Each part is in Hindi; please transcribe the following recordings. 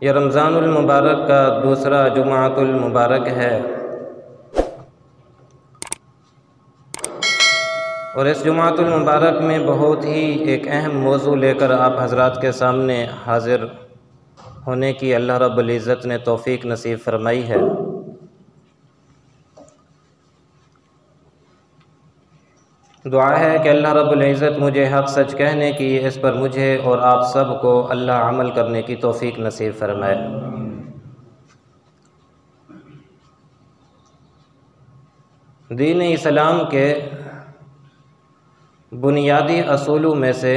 यह रमज़ानुल मुबारक का दूसरा जुमाअतुल मुबारक है और इस जुमाअतुल मुबारक में बहुत ही एक अहम मौजू लेकर आप हज़रात के सामने हाज़िर होने की अल्लाह रब्बुल इज़्ज़त ने तौफ़ीक नसीब फरमाई है। दुआ है कि अल्लाह रब्बुल इज़्ज़त मुझे हक़ सच कहने की, इस पर मुझे और आप सब को अल्लाह अमल करने की तौफ़ीक नसीब फरमाए। दीन इस्लाम के बुनियादी असूलों में से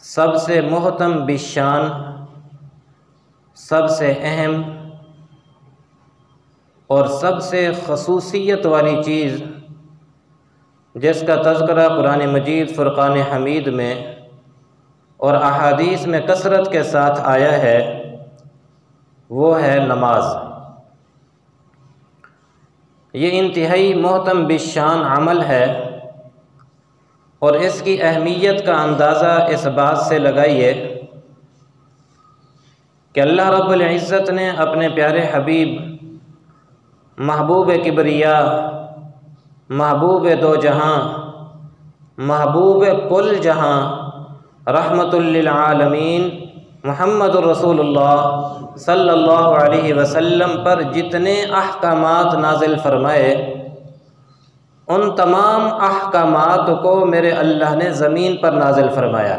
सबसे मोहतम बिशान, सबसे अहम और सबसे खसूसियत वाली चीज़ जिसका तज़किरा कुरान मजीद फ़ुरक़ान हमीद में और अहादीस में कसरत के साथ आया है, वो है नमाज। ये इंतहाई मोहतम बिशान अमल है और इसकी अहमियत का अंदाज़ा इस बात से लगाइए कि अल्लाह रब्बुल इज़्ज़त ने अपने प्यारे हबीब महबूब किबरिया, महबूब दो जहां, महबूब कुल जहां, रहमतुल लिल आलमीन मुहम्मदुर रसूलुल्लाह सल्लल्लाहु अलैहि वसल्लम पर जितने अहकामात नाज़िल फरमाए, उन तमाम अहकामात को मेरे अल्लाह ने ज़मीन पर नाज़िल फरमाया।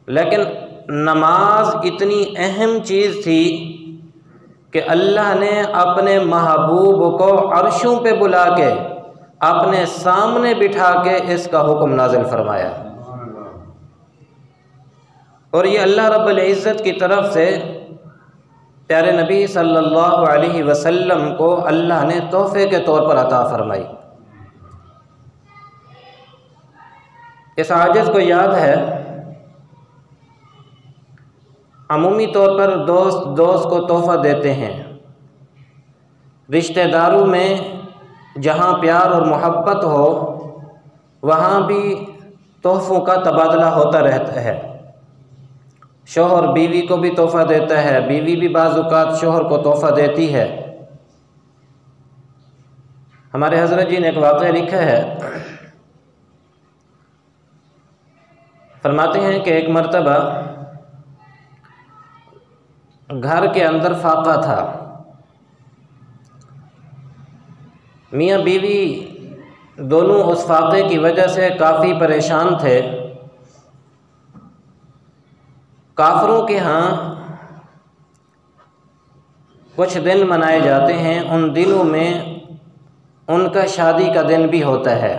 लेकिन नमाज इतनी अहम चीज़ थी कि अल्लाह ने अपने महबूब को अर्शों पे बुला के अपने सामने बिठा के इसका हुक्म नाज़िल फरमाया। और ये अल्लाह रब्बुल इज़्ज़त की तरफ से प्यारे नबी सल्लल्लाहु अलैहि वसल्लम को अल्लाह ने तोहफ़े के तौर पर अता फरमाई। इस आजिज़ को याद है, अमूमी तौर पर दोस्त को तोहफ़ा देते हैं। रिश्तेदारों में जहाँ प्यार और मोहब्बत हो, वहाँ भी तोहफ़ों का तबादला होता रहता है। शौहर बीवी को भी तोहफ़ा देता है, बीवी भी बाज़ औक़ात शौहर को तोहफ़ा देती है। हमारे हज़रत जी ने एक वाक़या लिखा है, फरमाते हैं कि एक मर्तबा घर के अंदर फाका था। मियाँ बीवी दोनों उस फाके की वजह से काफ़ी परेशान थे। काफिरों के यहाँ कुछ दिन मनाए जाते हैं, उन दिनों में उनका शादी का दिन भी होता है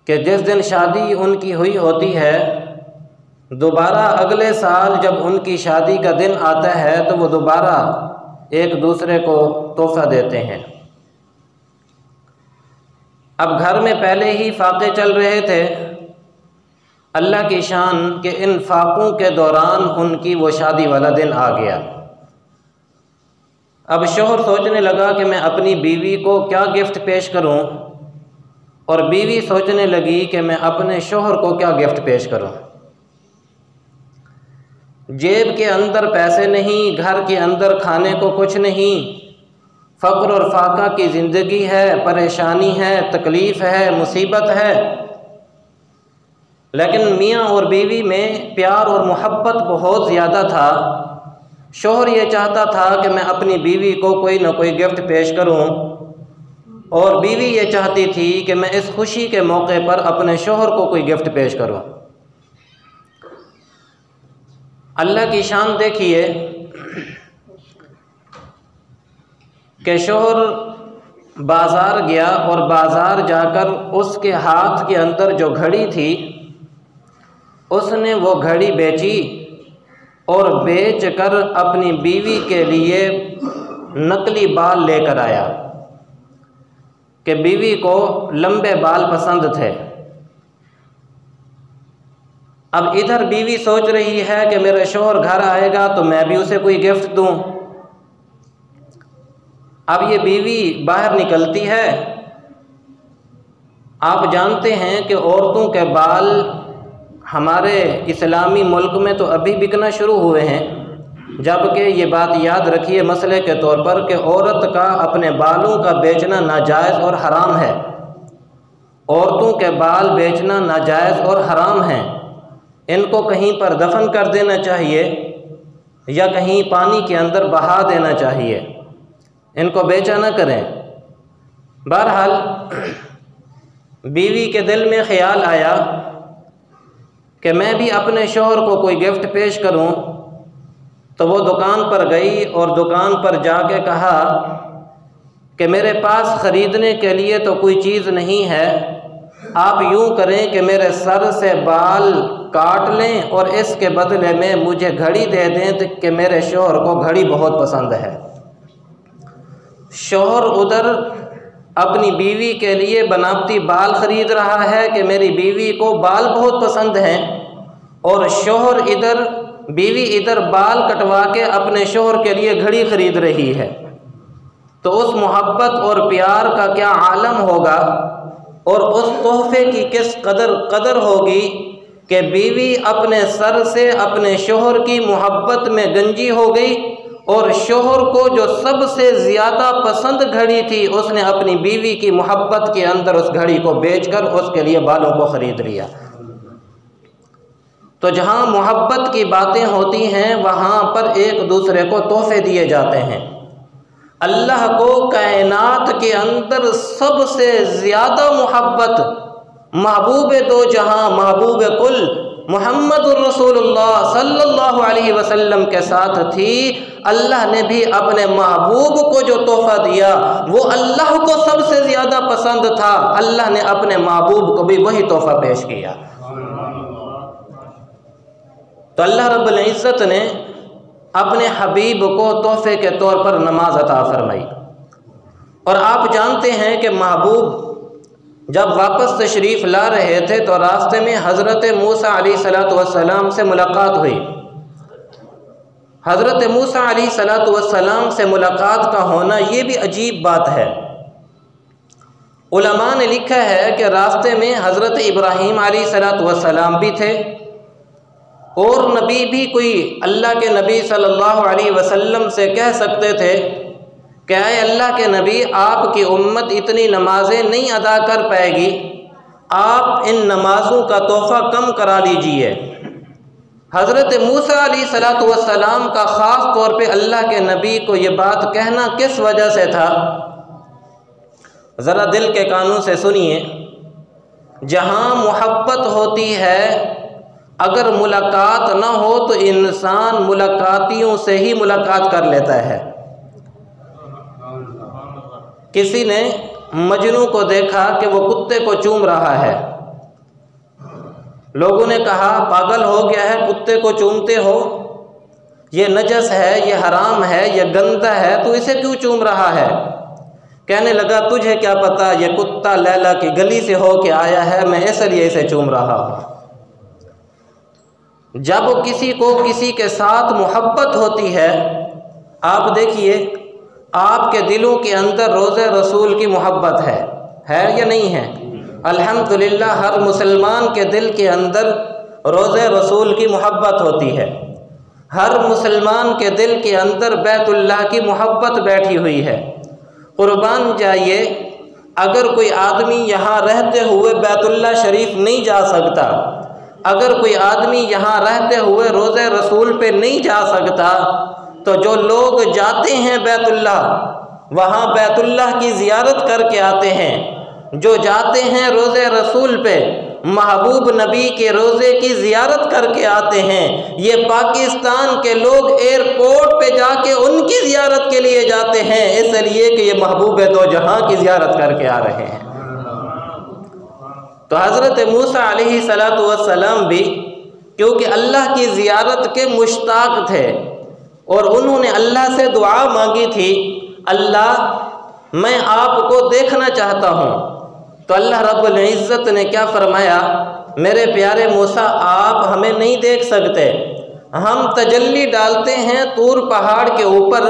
कि जिस दिन शादी उनकी हुई होती है, दोबारा अगले साल जब उनकी शादी का दिन आता है तो वो दोबारा एक दूसरे को तोहफ़ा देते हैं। अब घर में पहले ही फाके चल रहे थे, अल्लाह की शान के इन फाकों के दौरान उनकी वो शादी वाला दिन आ गया। अब शौहर सोचने लगा कि मैं अपनी बीवी को क्या गिफ्ट पेश करूं, और बीवी सोचने लगी कि मैं अपने शौहर को क्या गिफ्ट पेश करूं। जेब के अंदर पैसे नहीं, घर के अंदर खाने को कुछ नहीं, फ़क्र और फाका की ज़िंदगी है, परेशानी है, तकलीफ़ है, मुसीबत है। लेकिन मियाँ और बीवी में प्यार और मोहब्बत बहुत ज़्यादा था। शौहर ये चाहता था कि मैं अपनी बीवी को कोई ना कोई गिफ्ट पेश करूं, और बीवी ये चाहती थी कि मैं इस खुशी के मौके पर अपने शौहर को कोई गिफ्ट पेश करूं। अल्लाह की शान देखिए कि शौहर बाज़ार गया और बाज़ार जाकर उसके हाथ के अंदर जो घड़ी थी, उसने वो घड़ी बेची और बेचकर अपनी बीवी के लिए नकली बाल लेकर आया कि बीवी को लंबे बाल पसंद थे। अब इधर बीवी सोच रही है कि मेरा शौहर घर आएगा तो मैं भी उसे कोई गिफ्ट दूं। अब ये बीवी बाहर निकलती है। आप जानते हैं कि औरतों के बाल हमारे इस्लामी मुल्क में तो अभी बिकना शुरू हुए हैं, जबकि ये बात याद रखिए मसले के तौर पर कि औरत का अपने बालों का बेचना नाजायज़ और हराम है। औरतों के बाल बेचना नाजायज़ और हराम है। इनको कहीं पर दफन कर देना चाहिए या कहीं पानी के अंदर बहा देना चाहिए, इनको बेचा ना करें। बहरहाल बीवी के दिल में ख़्याल आया कि मैं भी अपने शौहर को कोई गिफ्ट पेश करूं, तो वो दुकान पर गई और दुकान पर जाके कहा कि मेरे पास ख़रीदने के लिए तो कोई चीज़ नहीं है, आप यूँ करें कि मेरे सर से बाल काट लें और इसके बदले में मुझे घड़ी दे दें कि मेरे शौहर को घड़ी बहुत पसंद है। शौहर उधर अपनी बीवी के लिए बनावटी बाल ख़रीद रहा है कि मेरी बीवी को बाल बहुत पसंद हैं, और शौहर इधर बीवी इधर बाल कटवा के अपने शौहर के लिए घड़ी ख़रीद रही है। तो उस मोहब्बत और प्यार का क्या आलम होगा और उस तोहफे की किस कदर होगी कि बीवी अपने सर से अपने शौहर की मोहब्बत में गंजी हो गई, और शौहर को जो सबसे ज़्यादा पसंद घड़ी थी उसने अपनी बीवी की मोहब्बत के अंदर उस घड़ी को बेचकर उसके लिए बालों को ख़रीद लिया। तो जहाँ मोहब्बत की बातें होती हैं वहाँ पर एक दूसरे को तोहफे दिए जाते हैं। अल्लाह को कायनात के अंदर सबसे ज़्यादा मोहब्बत महबूब दो जहाँ महबूब कुल मुहम्मदुर रसूलुल्लाह सल्लल्लाहु अलैहि वसल्लम के साथ थी। अल्लाह ने भी अपने महबूब को जो तोहफ़ा दिया वो अल्लाह को सबसे ज़्यादा पसंद था। अल्लाह ने अपने महबूब को भी वही तोहफ़ा पेश किया। तो अल्लाह रब्बुल इज़्ज़त ने अपने हबीब को तोहफ़े के तौर पर नमाज अता फरमाई। और आप जानते हैं कि महबूब जब वापस तशरीफ़ ला रहे थे तो रास्ते में हज़रत मूसा अलैहिस्सलातु वस्सलाम से मुलाकात हुई। हज़रत मूसा अलैहिस्सलातु वस्सलाम से मुलाकात का होना ये भी अजीब बात है। उलमा ने लिखा है कि रास्ते में हज़रत इब्राहीम अलैहिस्सलातु वस्सलाम भी थे और नबी भी कोई अल्लाह के नबी सल्लल्लाहु अलैहि वसल्लम से कह सकते थे कि आए अल्लाह के नबी, आपकी उम्मत इतनी नमाजें नहीं अदा कर पाएगी, आप इन नमाज़ों का तोहफ़ा कम करा लीजिए। हज़रत मूसा अलैहिस्सलातु वस्सलाम का ख़ास तौर पे अल्लाह के नबी को ये बात कहना किस वजह से था, ज़रा दिल के कानों से सुनिए। जहाँ मोहब्बत होती है अगर मुलाकात ना हो तो इंसान मुलाकातियों से ही मुलाकात कर लेता है। किसी ने मजनू को देखा कि वो कुत्ते को चूम रहा है। लोगों ने कहा पागल हो गया है, कुत्ते को चूमते हो, ये नजस है, ये हराम है, ये गंदा है, तो इसे क्यों चूम रहा है? कहने लगा तुझे क्या पता, ये कुत्ता लैला की गली से हो के आया है, मैं इसलिए इसे चूम रहा हूँ। जब किसी को किसी के साथ मोहब्बत होती है, आप देखिए आपके दिलों के अंदर रोज़े रसूल की मोहब्बत है या नहीं है? अल्हम्दुलिल्लाह हर मुसलमान के दिल के अंदर रोज़े रसूल की मोहब्बत होती है। हर मुसलमान के दिल के अंदर बैतुल्लाह की मोहब्बत बैठी हुई है। कुर्बान जाइए, अगर कोई आदमी यहाँ रहते हुए बैतुल्लाह शरीफ नहीं जा सकता, अगर कोई आदमी यहाँ रहते हुए रोज़े रसूल पे नहीं जा सकता, तो जो लोग जाते हैं बैतुल्लाह, वहाँ बैतुल्लाह की ज़ियारत करके आते हैं, जो जाते हैं रोज़े रसूल पे महबूब नबी के रोज़े की ज़ियारत करके आते हैं, ये पाकिस्तान के लोग एयरपोर्ट पे जाके उनकी ज़ियारत के लिए जाते हैं, इसलिए कि ये महबूब दो जहां की ज़ियारत करके आ रहे हैं। तो हज़रत मूसा अलैहिस्सलातु वस्सलाम भी क्योंकि अल्लाह की ज़ियारत के मुश्ताक थे और उन्होंने अल्लाह से दुआ मांगी थी, अल्लाह मैं आपको देखना चाहता हूँ। तो अल्लाह रब्बुल इज़्ज़त ने क्या फरमाया, मेरे प्यारे मूसा आप हमें नहीं देख सकते, हम तजल्ली डालते हैं तूर पहाड़ के ऊपर,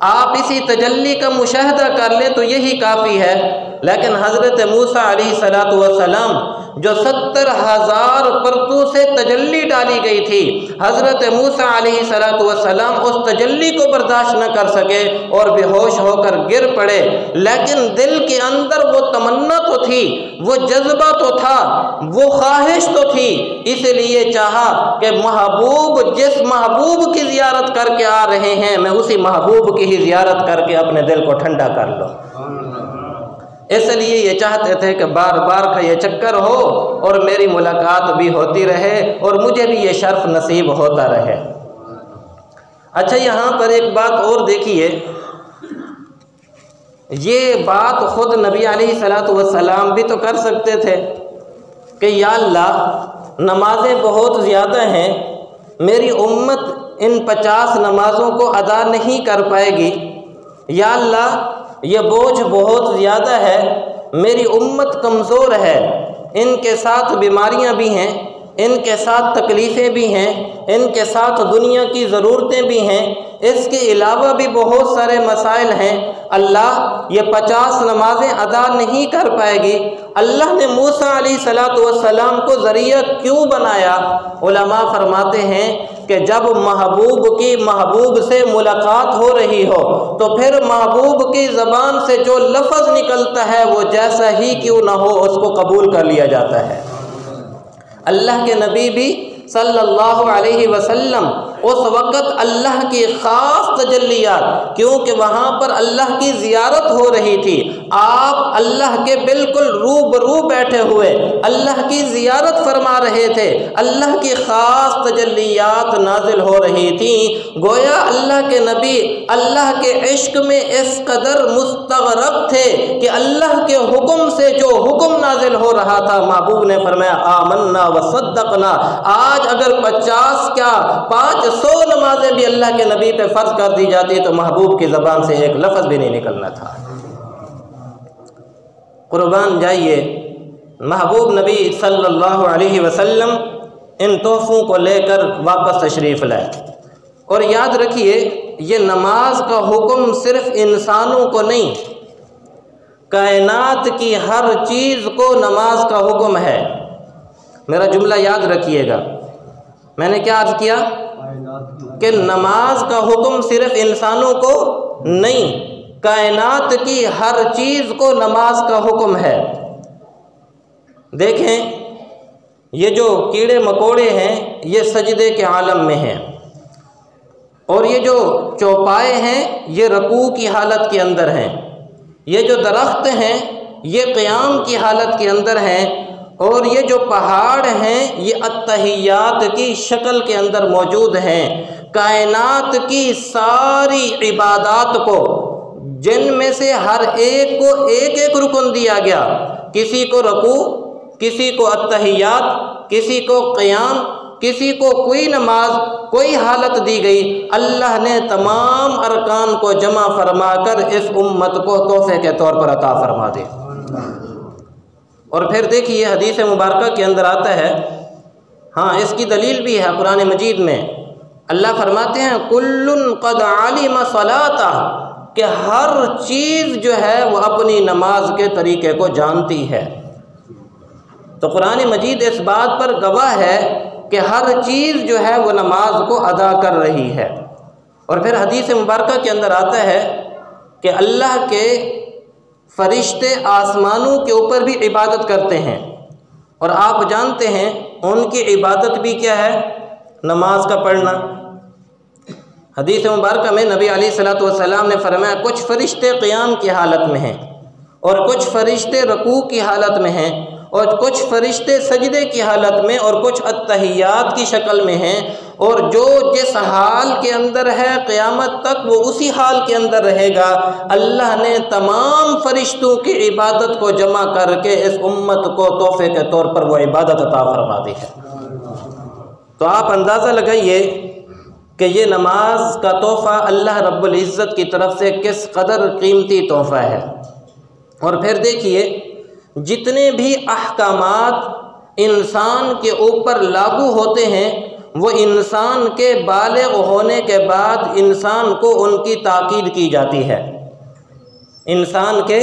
आप इसी तजल्ली का मुशाहदा कर लें तो यही काफ़ी है। लेकिन हज़रत मूसा अलैहिस्सलातु वस्सलाम जो 70,000 परतों से तजल्ली डाली गई थी, हज़रत मूसा अलैहिस्सलातु वस्सलाम उस तजल्ली को बर्दाश्त न कर सके और बेहोश होकर गिर पड़े। लेकिन दिल के अंदर वो तमन्ना तो थी, वो जज्बा तो था, वो ख्वाहिश तो थी, इसलिए चाहा कि महबूब, जिस महबूब की ज़ियारत करके आ रहे हैं, मैं उसी महबूब की ही ज़ियारत करके अपने दिल को ठंडा कर लूँ। इसलिए ये चाहते थे कि बार बार का ये चक्कर हो और मेरी मुलाकात भी होती रहे और मुझे भी ये शर्फ नसीब होता रहे। अच्छा, यहाँ पर एक बात और देखिए, ये बात खुद नबी अलैहिस्सलातु वस्सलाम भी तो कर सकते थे कि या अल्लाह, नमाज़ें बहुत ज़्यादा हैं, मेरी उम्मत इन 50 नमाज़ों को अदा नहीं कर पाएगी। या अल्लाह, ये बोझ बहुत ज़्यादा है, मेरी उम्मत कमज़ोर है, इनके साथ बीमारियां भी हैं, इनके साथ तकलीफ़ें भी हैं, इनके साथ दुनिया की ज़रूरतें भी हैं, इसके अलावा भी बहुत सारे मसाइल हैं। अल्लाह, ये 50 नमाज़ें अदा नहीं कर पाएगी। अल्लाह ने मूसा अलैहिस्सलातु वस्सलाम को ज़रिया क्यों बनाया? उलमा फरमाते हैं कि जब महबूब से मुलाकात हो रही हो तो फिर महबूब की ज़बान से जो लफ्ज़ निकलता है वो जैसा ही क्यों ना हो उसको कबूल कर लिया जाता है। अल्लाह के नबी भी सल्लल्लाहु अलैहि वसल्लम उस वक़्त अल्लाह की ख़ास तजल्लियात, क्योंकि वहाँ पर अल्लाह की ज़ियारत हो रही थी, आप अल्लाह के बिल्कुल रूबरू बैठे हुए अल्लाह की ज़ियारत फरमा रहे थे, अल्लाह की ख़ास तजल्लियात नाजिल हो रही थी। गोया अल्लाह के नबी अल्लाह के इश्क में इस कदर मुस्तग़रक़ थे कि अल्लाह के हुक्म से जो हुक्म नाजिल हो रहा था, महबूब ने फरमाया आमन्ना व सद्दक़ना। आज अगर 50 क्या 500 नमाजें भी अल्लाह के नबी पे फ़र्ज कर दी जाती तो महबूब की ज़बान से एक लफ्ज़ भी नहीं निकलना था। कुर्बान जाइए, महबूब नबी सल्लल्लाहु अलैहि वसल्लम इन तोहफ़ों को लेकर वापस तशरीफ़ लाए। और याद रखिए, ये नमाज का हुक्म सिर्फ़ इंसानों को नहीं, कायनात की हर चीज़ को नमाज का हुक्म है। मेरा जुमला याद रखिएगा, मैंने क्या अर्ज़ किया कि नमाज का हुक्म सिर्फ इंसानों को नहीं, कायनात की हर चीज़ को नमाज का हुक्म है। देखें, ये जो कीड़े मकोड़े हैं ये सजदे के आलम में हैं, और ये जो चौपाए हैं ये रकू की हालत के अंदर हैं, ये जो दरख्त हैं ये क़याम की हालत के अंदर हैं, और ये जो पहाड़ हैं ये अत्तहियात की शक्ल के अंदर मौजूद हैं। कायनात की सारी इबादात को, जिनमें से हर एक को एक एक रुकन दिया गया, किसी को रकू, किसी को अत्तहियात, किसी को क़याम, किसी को कोई नमाज, कोई हालत दी गई। अल्लाह ने तमाम अरकान को जमा फरमाकर इस उम्मत को तोहफे के तौर पर अता फरमा दे। और फिर देखिए, हदीस मुबारक के अंदर आता है, हाँ इसकी दलील भी है कुरान मजीद में, अल्लाह फरमाते हैं कुल्लुन क़द आलिम सलाता, कि हर चीज़ जो है वो अपनी नमाज के तरीक़े को जानती है। तो कुरान मजीद इस बात पर गवाह है कि हर चीज़ जो है वो नमाज को अदा कर रही है। और फिर हदीस मुबारक के अंदर आता है कि अल्लाह के फरिश्ते आसमानों के ऊपर भी इबादत करते हैं, और आप जानते हैं उनकी इबादत भी क्या है? नमाज का पढ़ना। हदीस मुबारक में नबी अलैहिस्सलातु वस्सलाम ने फरमाया कुछ फरिश्ते क़याम की हालत में हैं, और कुछ फरिश्ते रकू की हालत में हैं, और कुछ फरिश्ते सजदे की हालत में, और कुछ अत्तहियात की शक्ल में हैं, और जो जिस हाल के अंदर है क़यामत तक वो उसी हाल के अंदर रहेगा। अल्लाह ने तमाम फरिश्तों की इबादत को जमा करके इस उम्मत को तोहफे के तौर पर वो इबादत अता फरमा दी है। तो आप अंदाज़ा लगाइए कि ये नमाज का तोहफ़ा अल्लाह रब्बुल इज़्ज़त की तरफ से किस कदर कीमती तोहफ़ा है। और फिर देखिए, जितने भी अहकामात इंसान के ऊपर लागू होते हैं वो इंसान के बालिग़ होने के बाद इंसान को उनकी ताकीद की जाती है। इंसान के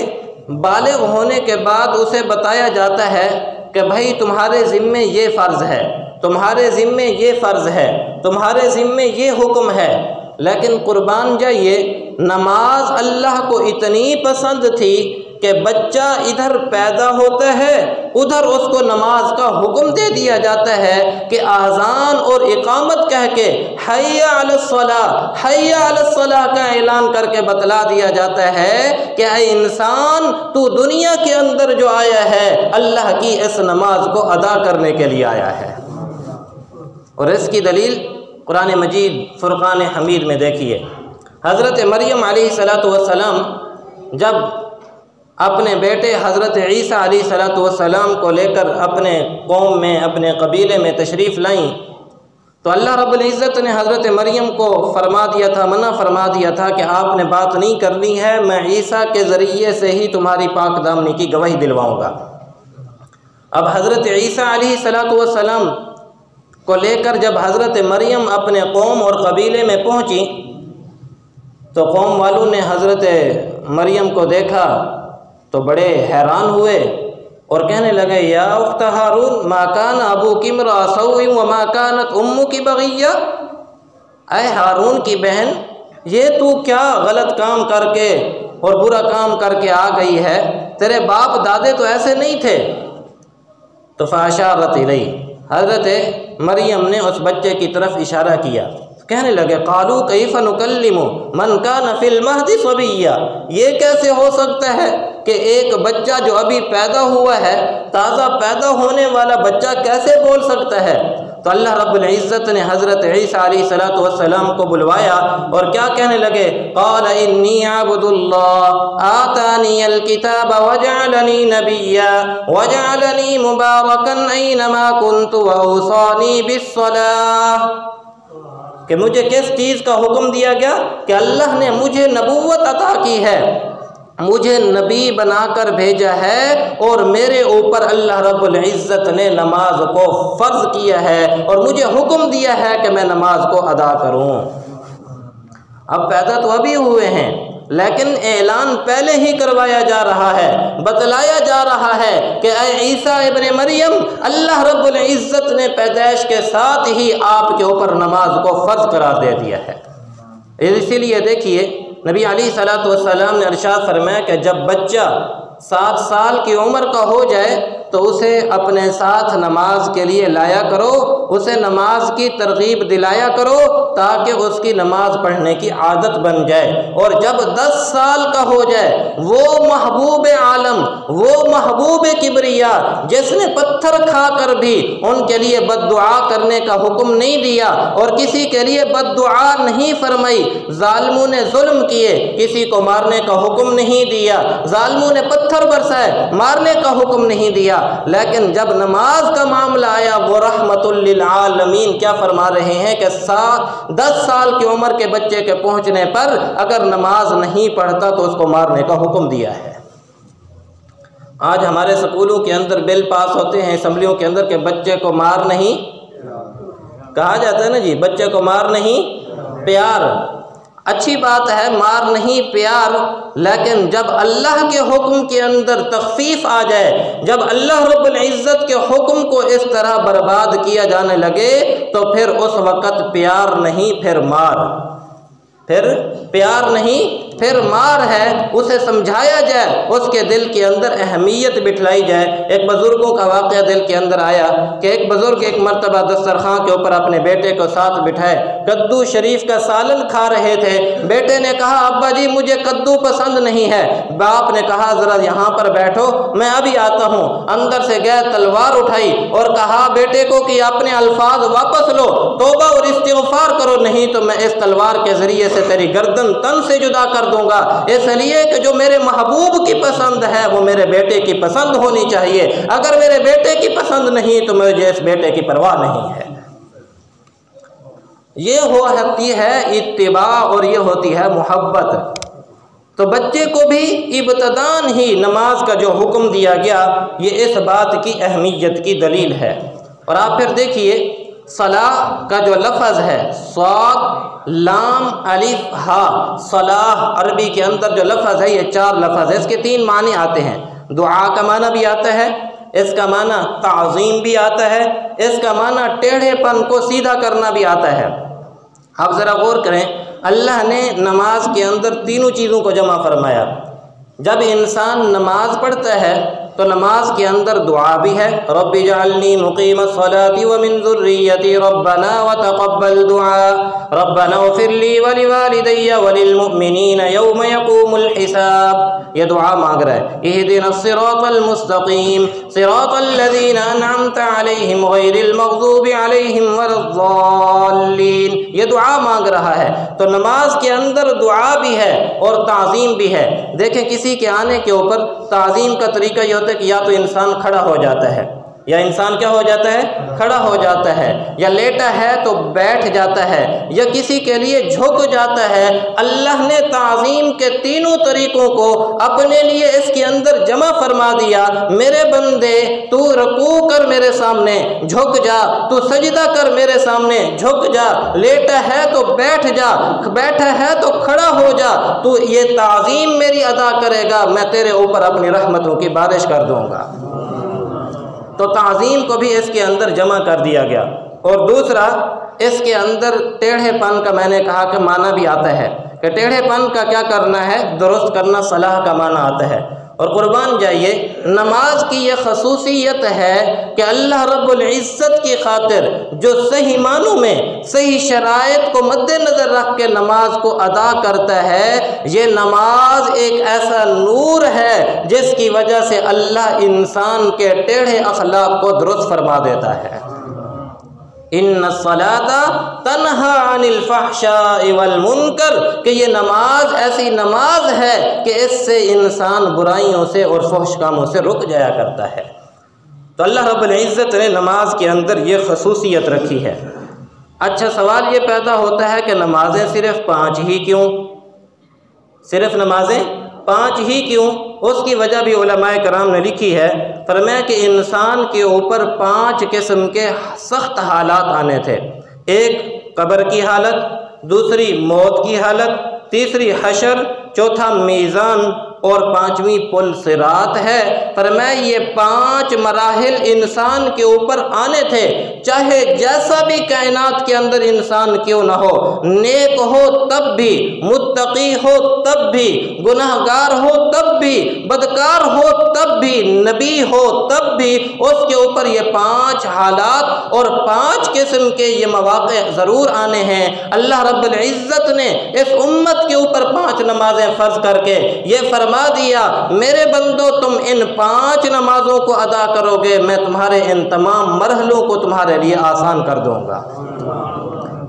बालिग होने के बाद उसे बताया जाता है कि भाई तुम्हारे ज़िम्मे ये फ़र्ज़ है, तुम्हारे ज़िम्मे ये फ़र्ज़ है, तुम्हारे ज़िम्मे ये हुक्म है। लेकिन कुर्बान जाइए, नमाज अल्लाह को इतनी पसंद थी कि बच्चा इधर पैदा होता है, उधर उसको नमाज का हुक्म दे दिया जाता है कि आज़ान और इकामत कह के हय्या अलस्सलाह, हय्या अलस्सलाह का ऐलान करके बतला दिया जाता है कि ऐ इंसान, तू दुनिया के अंदर जो आया है अल्लाह की इस नमाज को अदा करने के लिए आया है। और इसकी दलील कुरान मजीद फ़ुरक़ान हमीद में देखिए, हज़रत मरियम अलैहिस्सलातु वस्सलाम जब अपने बेटे हज़रत ईसा अलैहिस्सलातु वस्सलाम को लेकर अपने कौम में, अपने कबीले में तशरीफ़ लाईं, तो अल्लाह रब्बुल इज़्ज़त ने हज़रत मरियम को फरमा दिया था, मना फरमा दिया था कि आपने बात नहीं करनी है, मैं ईसा के ज़रिए से ही तुम्हारी पाक दामनी की गवाही दिलवाऊँगा। अब हज़रत ईसा अलैहिस्सलातु वस्सलाम को लेकर जब हज़रत मरियम अपने कौम और कबीले में पहुँची तो कौम वालों ने हज़रत मरियम को देखा तो बड़े हैरान हुए और कहने लगे, या उख्त हारून मा कान अबूकी इम्रा सौइन व मा कानत उम्मुकी बग़िया। ऐ हारून की बहन, ये तू क्या गलत काम करके और बुरा काम करके आ गई है, तेरे बाप दादे तो ऐसे नहीं थे। तो फ़अशारत इलैहि, हज़रत मरियम ने उस बच्चे की तरफ इशारा किया। कहने लगे, क़ालू कैफ़ नुकल्लिमु मन कान फ़िल महदी सबिय्या। ये कैसे हो सकता है कि एक बच्चा जो अभी पैदा हुआ है, ताज़ा पैदा होने वाला बच्चा कैसे बोल सकता है। तो अल्लाह रब्बुल इज़्ज़त ने हज़रत ईसा अलैहिस्सलातु वस्सलाम को बुलवाया और क्या कहने लगे, क़ाल इन्नी अब्दुल्लाह आतानियल किताब वजअलनी नबिय्या वजअलनी मुबारकन ऐनमा कुन्तु वऔसानी बिस्सलाह। कि मुझे किस चीज़ का हुक्म दिया गया कि अल्लाह ने मुझे नबूवत अता की है, मुझे नबी बनाकर भेजा है और मेरे ऊपर अल्लाह रब्बुल इज़्ज़त ने नमाज को फ़र्ज़ किया है और मुझे हुक्म दिया है कि मैं नमाज को अदा करूं। अब पैदा तो अभी हुए हैं, लेकिन ऐलान पहले ही करवाया जा रहा है, बतलाया जा रहा है कि ऐ ईसा इब्ने मरियम, अल्लाह रब्बुल इज़्ज़त ने पैदाइश के साथ ही आपके ऊपर नमाज को फ़र्ज़ करार दे दिया है। इसीलिए देखिए, नबी अलैहिस्सलातु वस्सलाम ने इरशाद फरमाया कि जब बच्चा 7 साल की उम्र का हो जाए तो उसे अपने साथ नमाज के लिए लाया करो, उसे नमाज की तरगीब दिलाया करो ताकि उसकी नमाज पढ़ने की आदत बन जाए। और जब 10 साल का हो जाए, वो महबूब आलम, वो महबूब किबरिया जिसने पत्थर खाकर भी उनके लिए बद्दुआ करने का हुक्म नहीं दिया और किसी के लिए बद्दुआ नहीं फरमाई, जालिमों ने जुल्म किए, किसी को मारने का हुक्म नहीं दिया, जालिमों ने पत्थर बरसाए, मारने का हुक्म नहीं दिया, लेकिन जब नमाज का मामला आया वो रहमतुल लिल आलमीन क्या फरमा रहे हैं कि 10 साल की उम्र के बच्चे के पहुंचने पर अगर नमाज नहीं पढ़ता तो उसको मारने का हुक्म दिया है। आज हमारे स्कूलों के अंदर बिल पास होते हैं, असम्बलियों के अंदर, के बच्चे को मार नहीं, कहा जाता है ना जी, बच्चे को मार नहीं प्यार। अच्छी बात है, मार नहीं प्यार, लेकिन जब अल्लाह के हुक्म के अंदर तखफीफ आ जाए, जब अल्लाह रब्बुल इज़्ज़त के हुक्म को इस तरह बर्बाद किया जाने लगे तो फिर उस वक़्त प्यार नहीं फिर मार, फिर प्यार नहीं फिर मार है। उसे समझाया जाए, उसके दिल के अंदर अहमियत बिठलाई जाए। एक बुज़ुर्गों का वाक़या दिल के अंदर आया कि एक बुज़ुर्ग एक मरतबा दस्तरखान के ऊपर अपने बेटे को साथ बिठाए कद्दू शरीफ का सालन खा रहे थे। बेटे ने कहा, अब्बा जी मुझे कद्दू पसंद नहीं है। बाप ने कहा, ज़रा यहाँ पर बैठो, मैं अभी आता हूँ। अंदर से गए, तलवार उठाई और कहा बेटे को कि अपने अल्फाज वापस लो, तौबा और इस्तिग़फ़ार करो, नहीं तो मैं इस तलवार के ज़रिए से तेरी गर्दन तन से जुदा कर दूंगा। इसलिए कि जो मेरे महबूब की पसंद है वो मेरे बेटे की पसंद होनी चाहिए। अगर मेरे बेटे की पसंद नहीं तो मुझे इस बेटे की परवाह नहीं है। ये होती है इत्तिबा और ये होती है मोहब्बत। तो बच्चे को भी इब्तदान ही नमाज का जो हुक्म दिया गया, ये इस बात की अहमियत की दलील है। और आप फिर देखिए सलाह का जो लफ्ज़ है, स्वाद लाम अलिफ हा, सलाह अरबी के अंदर जो लफ्ज़ है ये 4 लफ्ज़ है। इसके 3 माने आते हैं। दुआ का माना भी आता है, इसका माना ताज़ीम भी आता है, इसका माना टेढ़ेपन को सीधा करना भी आता है। आप ज़रा गौर करें, अल्लाह ने नमाज के अंदर तीनों चीज़ों को जमा फरमाया। जब इंसान नमाज पढ़ता है तो नमाज के अंदर दुआ भी है, रब्बि जअलनी मुक़ीमस्सलाति व मिन ज़ुर्रिय्यती रब्बना व तक़ब्बल दुआ, रब्बना इग़फ़िरली व लिवालिदैया व लिलमुमिनीना यौम यक़ूमुल हिसाब। ये दुआ मांग रहा है, इहदिनस्सिरातल मुस्तक़ीम सिरातल लज़ीना अनअमता अलैहिम गैरिल मग़ज़ूबि अलैहिम वलद्दाल्लीन। ये दुआ मांग रहा है। तो नमाज के अंदर दुआ भी है और ताज़ीम भी है। देखें, किसी के आने के ऊपर ताज़ीम का तरीका ये होता है कि या तो इंसान खड़ा हो जाता है, या इंसान क्या हो जाता है, खड़ा हो जाता है, या लेटा है तो बैठ जाता है, या किसी के लिए झुक जाता है। अल्लाह ने ताज़ीम के तीनों तरीकों को अपने लिए इसके अंदर जमा फरमा दिया। मेरे बंदे, तू रुकू कर मेरे सामने झुक जा, तू सजदा कर मेरे सामने झुक जा, लेटा है तो बैठ जा, बैठा है तो खड़ा हो जा, तू ये ताज़ीम मेरी अदा करेगा, मैं तेरे ऊपर अपनी रहमतों की बारिश कर दूंगा। तो ताज़ीम को भी इसके अंदर जमा कर दिया गया। और दूसरा, इसके अंदर टेढ़ेपन का मैंने कहा कि माना भी आता है कि टेढ़ेपन का क्या करना है, दुरुस्त करना, सलाह का माना आता है। और कुर्बान जाइए, नमाज की यह खसूसियत है कि अल्लाह रब्बुल इज़्ज़त की खातिर जो सही मानों में सही शराइत को मद्देनज़र रख के नमाज को अदा करता है, ये नमाज एक ऐसा नूर है जिसकी वजह से अल्लाह इंसान के टेढ़े अखलाक को दुरुस्त फरमा देता है। इन्नस्सलाता तन्हा अनिल फ़हशाइ वल मुनकर, कि ये नमाज ऐसी नमाज है कि इससे इंसान बुराइयों से और फहश कामों से रुक जाया करता है। तो अल्लाह रब्बुल इज़्ज़त ने नमाज के अंदर ये खसूसियत रखी है। अच्छा, सवाल ये पैदा होता है कि नमाजें सिर्फ़ 5 ही क्यों, सिर्फ़ नमाजें 5 ही क्यों? उसकी वजह भी उलमाए कराम ने लिखी है। फरमाया कि इंसान के ऊपर 5 किस्म के सख्त हालात आने थे। एक कब्र की हालत, दूसरी मौत की हालत, तीसरी हशर, चौथा मीज़ान और 5वीं पुल सिरात है। फरमाया ये 5 मराहिल इंसान के ऊपर आने थे, चाहे जैसा भी कायनात के अंदर इंसान क्यों ना हो, नेक हो तब भी, मुत्तकी हो तब भी, गुनाहगार हो तब भी, बदकार हो तब भी, नबी हो तब भी, उसके ऊपर ये 5 हालात और 5 किस्म के ये मौक़े ज़रूर आने हैं। अल्लाह रब्बुल इज़्ज़त ने इस उम्मत के ऊपर 5 नमाजें फ़र्ज़ करके ये फरमा दिया, मेरे बंदो तुम इन 5 नमाजों को अदा करोगे, मैं तुम्हारे इन तमाम मरहलों को तुम्हारे लिए आसान कर दूंगा।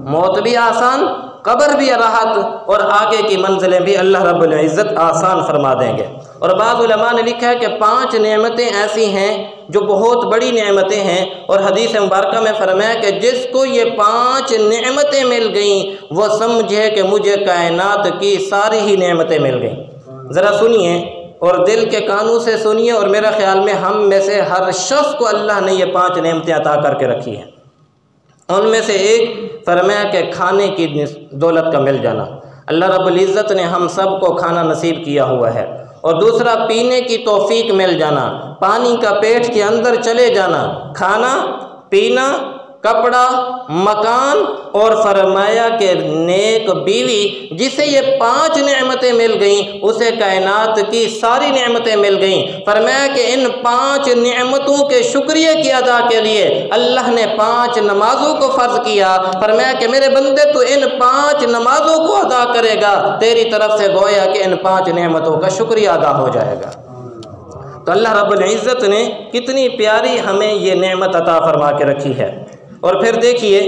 मौत भी आसान, कब्र भी राहत और आगे की मंजिलें भी अल्लाह रब्बुल इज़्ज़त आसान फरमा देंगे। और बाज़ उलमा ने लिखा है कि 5 नेमतें ऐसी हैं जो बहुत बड़ी नेमतें हैं। और हदीस मुबारक में फरमाया कि जिसको ये 5 नेमतें मिल गईं वो समझे कि मुझे कायनात की सारी ही नेमतें मिल गईं। ज़रा सुनिए और दिल के कानों से सुनिए, और मेरा ख्याल में हम में से हर शख्स को अल्लाह ने ये 5 नेमतें अता करके रखी हैं। उनमें से एक फरमाया कि खाने की दौलत का मिल जाना, अल्लाह रब्बुल इज़्ज़त ने हम सब को खाना नसीब किया हुआ है। और दूसरा, पीने की तौफीक मिल जाना, पानी का पेट के अंदर चले जाना, खाना पीना, कपड़ा, मकान, और फरमाया कि नेक बीवी, जिसे ये 5 नेमतें मिल गईं उसे कायनात की सारी नेमतें मिल गईं। फरमाया कि इन 5 नेमतों के शुक्रिया की अदा के लिए अल्लाह ने 5 नमाजों को फ़र्ज़ किया। फरमाया कि मेरे बंदे तो इन 5 नमाजों को अदा करेगा, तेरी तरफ से गोया कि इन 5 नेमतों का शुक्रिया अदा हो जाएगा। तो अल्लाह रब्बुल इज़्ज़त ने कितनी प्यारी हमें ये नेमत अता फरमा के रखी है। और फिर देखिए,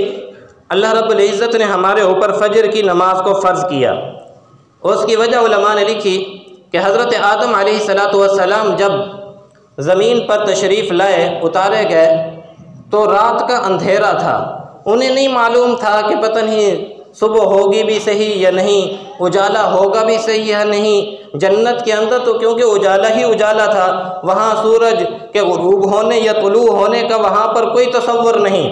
अल्लाह रब्बुल इज़्ज़त ने हमारे ऊपर फ़जर की नमाज को फ़र्ज़ किया। उसकी वजह उलमा ने लिखी कि हज़रत आदम अलैहिस्सलातु वस्सलाम जब ज़मीन पर तशरीफ़ लाए, उतारे गए, तो रात का अंधेरा था। उन्हें नहीं मालूम था कि पता नहीं सुबह होगी भी सही या नहीं, उजाला होगा भी सही या नहीं। जन्नत के अंदर तो क्योंकि उजाला ही उजाला था, वहाँ सूरज के ग़ुरूब होने या तुलू होने का वहाँ पर कोई तसव्वुर नहीं।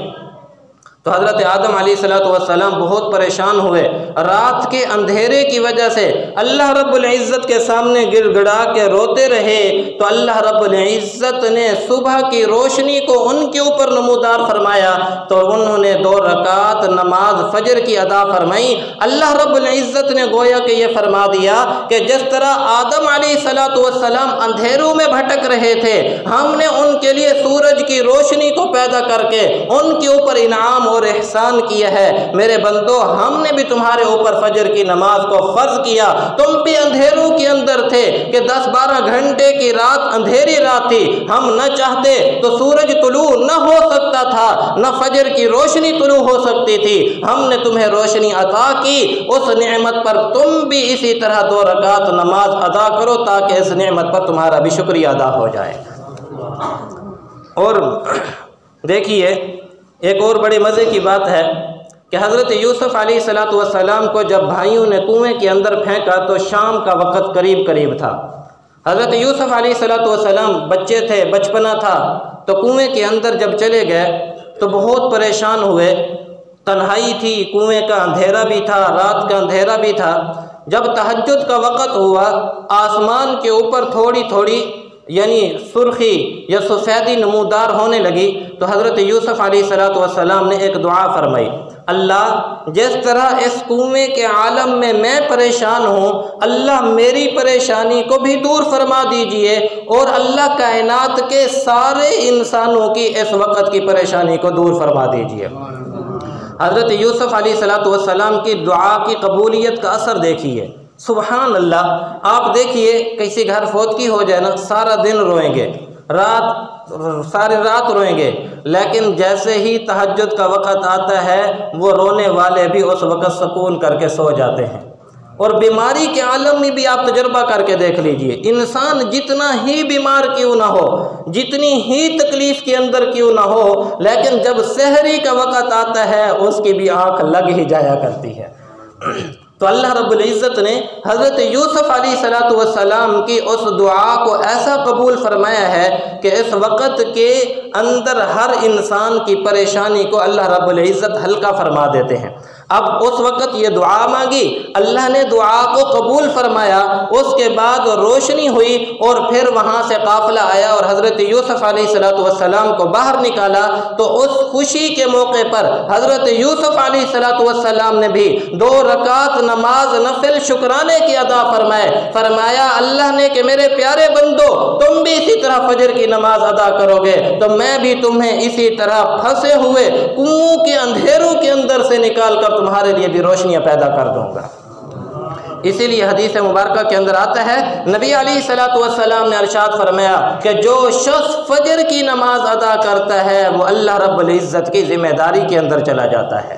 तो हज़रत आदम अलैहिस्सलाम बहुत परेशान हुए। रात के अंधेरे की वजह से अल्लाह रब्बुल इज़्ज़त के सामने गिड़गिड़ा के रोते रहे। तो अल्लाह रब्बुल इज़्ज़त ने सुबह की रोशनी को उनके ऊपर नमूदार फरमाया, तो उन्होंने 2 रकात नमाज फजर की अदा फरमाई। अल्लाह रब्बुल इज़्ज़त ने गोया कि ये फरमा दिया कि जिस तरह आदम अलैहिस्सलाम अंधेरों में भटक रहे थे, हमने उनके लिए सूरज की रोशनी को पैदा करके उनके ऊपर इनाम और एहसान किया है। मेरे बंदो, हमने भी तुम्हारे ऊपर फजर की नमाज को फर्ज किया। तुम भी अंधेरों के अंदर थे कि 10-12 घंटे की रात अंधेरी रात थी, हम न चाहते तो सूरज तुलू न हो सकता था, न फजर की रोशनी तुलू हो सकती थी। हमने तुम्हें रोशनी अता की, उस नेमत पर तुम भी इसी तरह 2 रकात नमाज अदा करो ताकि इस नेमत पर तुम्हारा भी शुक्रिया अदा हो जाए। और देखिए, एक और बड़ी मज़े की बात है कि हज़रत यूसुफ़ अलैहिस्सलाम को जब भाइयों ने कुएं के अंदर फेंका तो शाम का वक़्त करीब करीब था। हज़रत यूसुफ़ अलैहिस्सलाम बच्चे थे, बचपना था, तो कुएं के अंदर जब चले गए तो बहुत परेशान हुए। तन्हाई थी, कुएं का अंधेरा भी था, रात का अंधेरा भी था। जब तहज्जुद का वक़्त हुआ, आसमान के ऊपर थोड़ी थोड़ी यानी सुर्खी या सफ़ेदी नमूदार होने लगी, तो हज़रत यूसुफ़ अलैहिस्सलाम ने एक दुआ फरमाई, अल्लाह जिस तरह इस कुएं के आलम में मैं परेशान हूँ, अल्लाह मेरी परेशानी को भी दूर फरमा दीजिए और अल्लाह कायनात के सारे इंसानों की इस वक़्त की परेशानी को दूर फरमा दीजिए। हज़रत यूसुफ़ अलैहिस्सलाम की दुआ की कबूलियत का असर देखिए, सुबहान अल्लाह। आप देखिए, किसी घर फौतगी हो जाए ना, सारा दिन रोएंगे, सारी रात रोएंगे, लेकिन जैसे ही तहज्जुद का वक़्त आता है वो रोने वाले भी उस वक़्त सुकून करके सो जाते हैं। और बीमारी के आलम में भी आप तजर्बा करके देख लीजिए, इंसान जितना ही बीमार क्यों ना हो, जितनी ही तकलीफ़ के अंदर क्यों ना हो, लेकिन जब सहरी का वक़्त आता है उसकी भी आँख लग ही जाया करती है। तो अल्लाह रब्बुल इज़्ज़त ने हज़रत यूसुफ़ अलैहिस्सलाम की उस दुआ को ऐसा कबूल फरमाया है कि इस वक़्त के अंदर हर इंसान की परेशानी को अल्लाह रब्बुल इज़्ज़त हल्का फरमा देते हैं। अब उस वक़्त ये दुआ मांगी, अल्लाह ने दुआ को कबूल फरमाया, उसके बाद रोशनी हुई और फिर वहाँ से काफ़िला आया और हज़रत यूसुफ़ अलैहिस्सलाम को बाहर निकाला। तो उस खुशी के मौके पर हज़रत यूसुफ़ अलैहिस्सलाम ने भी 2 रकात नमाज नफिल शुक्राने की अदा फरमाया अल्लाह ने कि मेरे प्यारे बंदो, तुम भी इसी तरह फजर की नमाज अदा करोगे तो मैं भी तुम्हें इसी तरह फंसे हुए कुओं के अंधेरों के अंदर से निकाल कर तुम्हारे लिए भी रोशनियां पैदा कर दूंगा। इसीलिए हदीस मुबारक के अंदर आता है, नबी अलैहिस्सलाम ने इरशाद फरमाया कि जो शख्स फजर की नमाज अदा करता है वो अल्लाह रब्बुल इज़्ज़त की ज़िम्मेदारी के अंदर चला जाता है।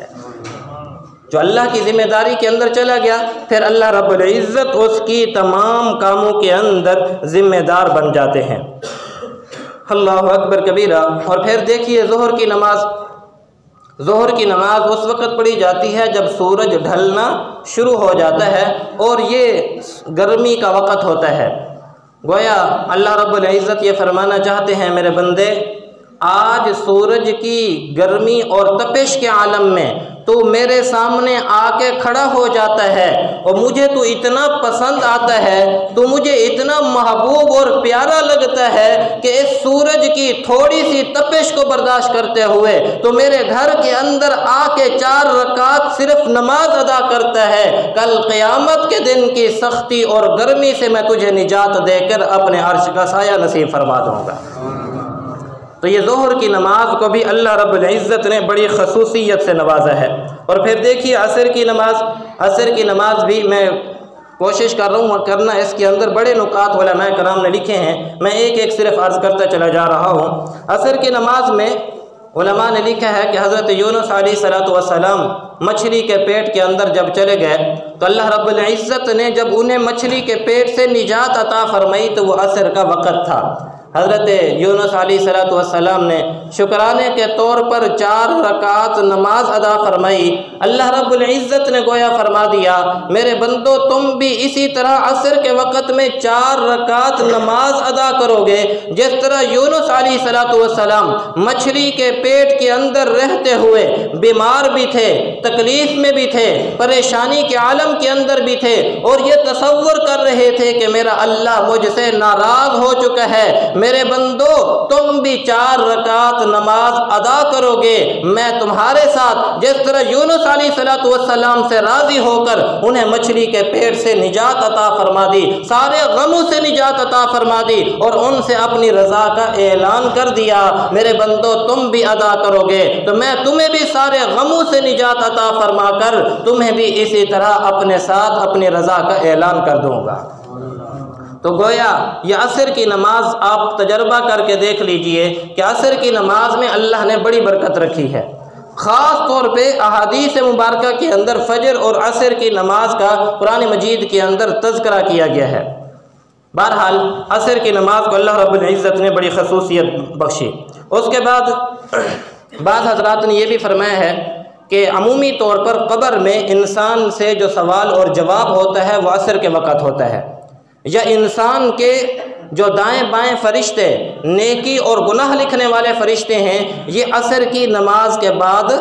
जो अल्लाह की ज़िम्मेदारी के अंदर चला गया, फिर अल्लाह रब्बुल इज़्ज़त उसकी तमाम कामों के अंदर ज़िम्मेदार बन जाते हैं। अल्लाहु अकबर कबीरा। और फिर देखिए, ज़ोहर की नमाज उस वक़्त पढ़ी जाती है जब सूरज ढलना शुरू हो जाता है और ये गर्मी का वक़्त होता है। गोया अल्लाह रब्बुल इज़्ज़त ये फरमाना चाहते हैं, मेरे बंदे आज सूरज की गर्मी और तपिश के आलम में तो मेरे सामने आके खड़ा हो जाता है और मुझे तो इतना पसंद आता है, तो मुझे इतना महबूब और प्यारा लगता है कि इस सूरज की थोड़ी सी तपिश को बर्दाश्त करते हुए तो मेरे घर के अंदर आके 4 रकात सिर्फ नमाज अदा करता है। कल क़यामत के दिन की सख्ती और गर्मी से मैं तुझे निजात देकर अपने अर्श का साया नसीब फरमा दूँगा। तो ये ज़ोहर की नमाज को भी अल्लाह रब्बुल इज़्ज़त ने बड़ी खसूसियत से नवाजा है। और फिर देखिए असर की नमाज भी मैं कोशिश कर रहा हूँ करना, इसके अंदर बड़े नुकात उलमाए कराम ने लिखे हैं, मैं एक एक सिर्फ अर्ज़ करता चला जा रहा हूँ। असर की नमाज में उलमा ने लिखा है कि हज़रत यूनुस अलैहिस्सलाम मछली के पेट के अंदर जब चले गए तो अल्लाह रब्बुल इज़्ज़त ने जब उन्हें मछली के पेट से निजात अता फरमाई तो वो असर का वक़्त था। हज़रत यूनुस अलैहिस्सलाम ने शुक्राने के तौर पर 4 रकात नमाज अदा फरमाई। अल्लाह रब्बुल इज़्ज़त ने गोया फरमा दिया, मेरे बंदो तुम भी इसी तरह असर के वक़्त में 4 रकात नमाज अदा करोगे। जिस तरह यूनुस अलैहिस्सलाम मछली के पेट के अंदर रहते हुए बीमार भी थे, तकलीफ़ में भी थे, परेशानी के आलम के अंदर भी थे और ये तसव्वुर कर रहे थे कि मेरा अल्लाह मुझसे नाराज़ हो चुका है, मेरे बंदो तुम भी 4 रकात नमाज अदा करोगे, मैं तुम्हारे साथ जिस तरह यूनुस अलैहिस्सलाम से राज़ी होकर उन्हें मछली के पेट से निजात अता फरमा दी, सारे गमों से निजात अता फरमा दी और उनसे अपनी रज़ा का ऐलान कर दिया, मेरे बंदो तुम भी अदा करोगे तो मैं तुम्हें भी सारे गमों से निजात अता फरमा कर तुम्हें भी इसी तरह अपने साथ अपनी रज़ा का ऐलान कर दूंगा। तो गोया ये असर की नमाज आप तजर्बा करके देख लीजिए कि असर की नमाज में अल्लाह ने बड़ी बरकत रखी है। ख़ास तौर पे अहादीस मुबारका के अंदर फजर और असर की नमाज का कुरान मजीद के अंदर तज़किरा किया गया है। बहरहाल असर की नमाज को अल्लाह रब्बुल इज़्ज़त ने बड़ी खसूसियत बख्शी। उसके बाद बाद हज़रात ने यह भी फरमाया है कि अमूमी तौर पर कब्र में इंसान से जो सवाल और जवाब होता है वह असर के वक़्त होता है, या इंसान के जो दाएं बाएं फरिश्ते नेकी और गुनाह लिखने वाले फरिश्ते हैं ये असर की नमाज के बाद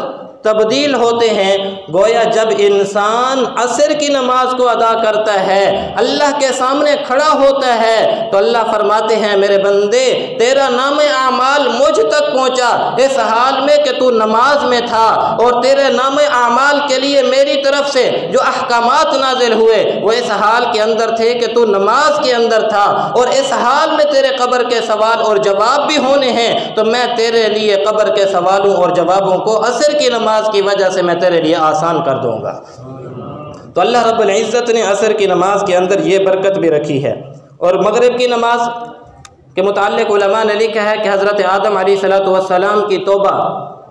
तब्दील होते हैं। गोया जब इंसान असर की नमाज को अदा करता है, अल्लाह के सामने खड़ा होता है तो अल्लाह फरमाते हैं, मेरे बंदे तेरा नाम आमाल मुझ तक पहुँचा इस हाल में कि तू नमाज में था और तेरे नाम आमाल के लिए मेरी तरफ से जो अहकामात नाजिल हुए वो इस हाल के अंदर थे कि तू नमाज के अंदर था और इस हाल में तेरे कब्र के सवाल और जवाब भी होने हैं तो मैं तेरे लिए कब्र के सवालों और जवाबों को असर की नमाज की वजह से मैं तेरे लिए आसान कर दूंगा। तो अल्लाह रब्बुल इज़्ज़त ने असर की नमाज के अंदर ये बरकत भी रखी है। और मगरिब की नमाज के मुताल्लिक़ उलमा ने लिखा है कि हज़रत आदम अलैहिस्सलाम की तौबा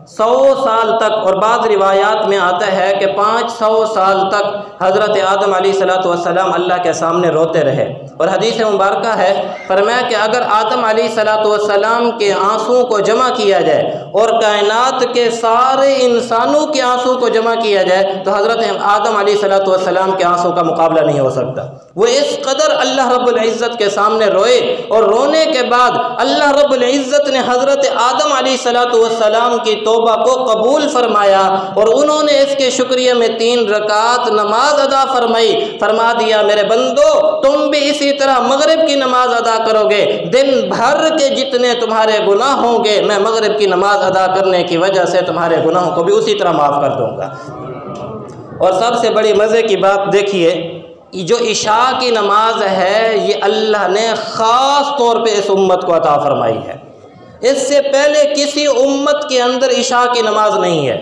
100 साल तक, और बाद रिवायात में आता है कि 500 साल तक हज़रत आदम अलैहिस्सलाम अल्लाह के सामने रोते रहे। और हदीस मुबारका है फरमाया कि अगर आदम अलैहिस्सलाम के आंसुओं को जमा किया जाए और कायनात के सारे इंसानों के आंसू को जमा किया जाए तो हज़रत आदम अलैहिस्सलाम के आंसू का मुकाबला नहीं हो सकता। वो इस कदर अल्लाह रब्बुल इज़्ज़त के सामने रोए और रोने के बाद अल्लाह रब्बुल इज़्ज़त ने हज़रत आदम अलैहिस्सलाम की तौबा को कबूल फरमाया और उन्होंने इसके शुक्रिया में 3 रकात नमाज अदा फरमाई। फरमा दिया, मेरे बंदो तुम भी इसी तरह मगरिब की नमाज अदा करोगे, दिन भर के जितने तुम्हारे गुनाह होंगे मैं मगरिब की नमाज अदा करने की वजह से तुम्हारे गुनाहों को भी उसी तरह माफ़ कर दूंगा। और सबसे बड़ी मज़े की बात देखिए, जो इशा की नमाज है ये अल्लाह ने ख़ास तौर पे इस उम्मत को अता फरमाई है। इससे पहले किसी उम्मत के अंदर इशा की नमाज नहीं है,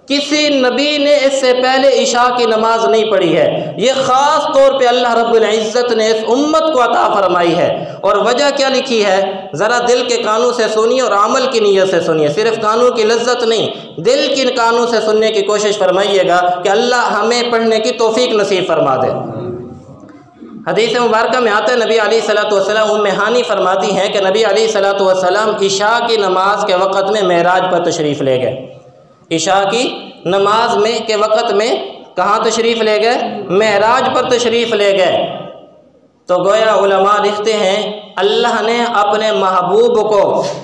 किसी नबी ने इससे पहले इशा की नमाज नहीं पढ़ी है। ये ख़ास तौर पे अल्लाह रब्बुल इज़्ज़त ने इस उम्मत को अता फरमाई है। और वजह क्या लिखी है ज़रा दिल के कानों से सुनिए और अमल की नीयत से सुनिए, सिर्फ कानों की लज्जत नहीं, दिल की कानों से सुनने की कोशिश फरमाइएगा कि अल्लाह हमें पढ़ने की तौफीक नसीब फरमा दे। हदीस मुबारक में आता है नबी अलैहिस्सलाम उम्मे हानी फरमाती हैं कि नबी अलैहिस्सलाम इशा की नमाज के वक़्त में मेराज पर तशरीफ़ ले गए। इशा की नमाज में के वक़्त में कहाँ तशरीफ़ ले गए? मेराज पर तशरीफ़ ले गए। तो गोया उलमा लिखते हैं अल्लाह ने अपने महबूब को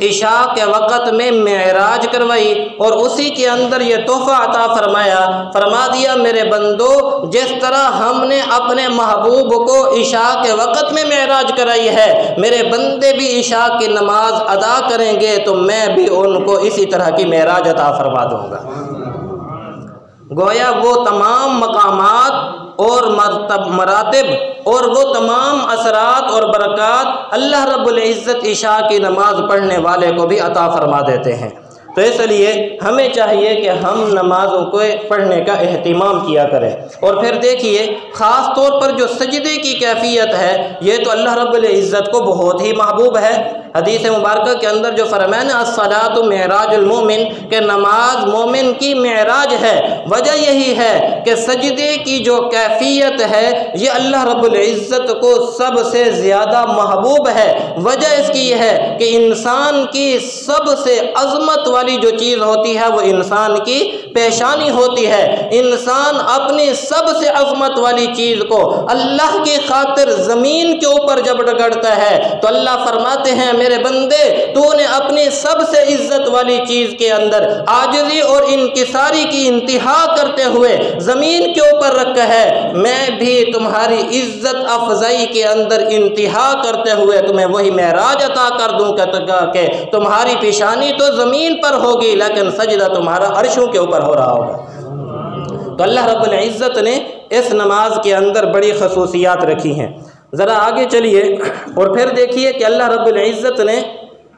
इशा के वक़्त में मेराज करवाई और उसी के अंदर ये तोहफ़ा अता फरमाया। फरमा दिया, मेरे बंदो जिस तरह हमने अपने महबूब को इशा के वक़्त में मेराज कराई है, मेरे बंदे भी इशा की नमाज अदा करेंगे तो मैं भी उनको इसी तरह की मेराज अता फरमा दूँगा। गोया वो तमाम मकामात और मरातिब और वो तमाम असरात और बरक़ात अल्लाह रब्बुल इज़्ज़त इशा की नमाज पढ़ने वाले को भी अता फरमा देते हैं। तो इसलिए हमें चाहिए कि हम नमाज़ों को पढ़ने का एहतिमाम किया करें। और फिर देखिए ख़ास तौर पर जो सजदे की कैफियत है ये तो अल्लाह रब्बुल इज़्ज़त को बहुत ही महबूब है। हदीस मुबारक के अंदर जो फरमाया ना अस्सलातु मिअराजुल मोमिन, के नमाज मोमिन की मिअराज है। वजह यही है कि सजदे की जो कैफियत है ये अल्लाह रब्बुल इज़्ज़त को सबसे ज़्यादा महबूब है। वजह इसकी यह है कि इंसान की सबसे अज़मत वाली जो चीज़ होती है वो इंसान की पेशानी होती है। इंसान अपनी सबसे अज़मत वाली चीज़ को अल्लाह की खातिर ज़मीन के ऊपर जब रगड़ता है तो अल्लाह फरमाते हैं मेरे बंदे तूने अपनी सबसे इज्जत वाली चीज़ के अंदर आजिज़ी और इनकिसारी की इंतहा करते हुए ज़मीन के ऊपर रखा है, मैं भी तुम्हारी इज्जत अफजाई के अंदर इंतहा करते हुए तुम्हें वही मेराज अता कर दूँगा कि तुम्हारी पेशानी तो ज़मीन पर होगी लेकिन सजदा तुम्हारा अर्शों के ऊपर हो रहा होगा। तो अल्लाह रब्बुल इज़्ज़त ने इस नमाज के अंदर बड़ी खसूसियात रखी हैं। ज़रा आगे चलिए और फिर देखिए कि अल्लाह रब्बुल इज़्ज़त ने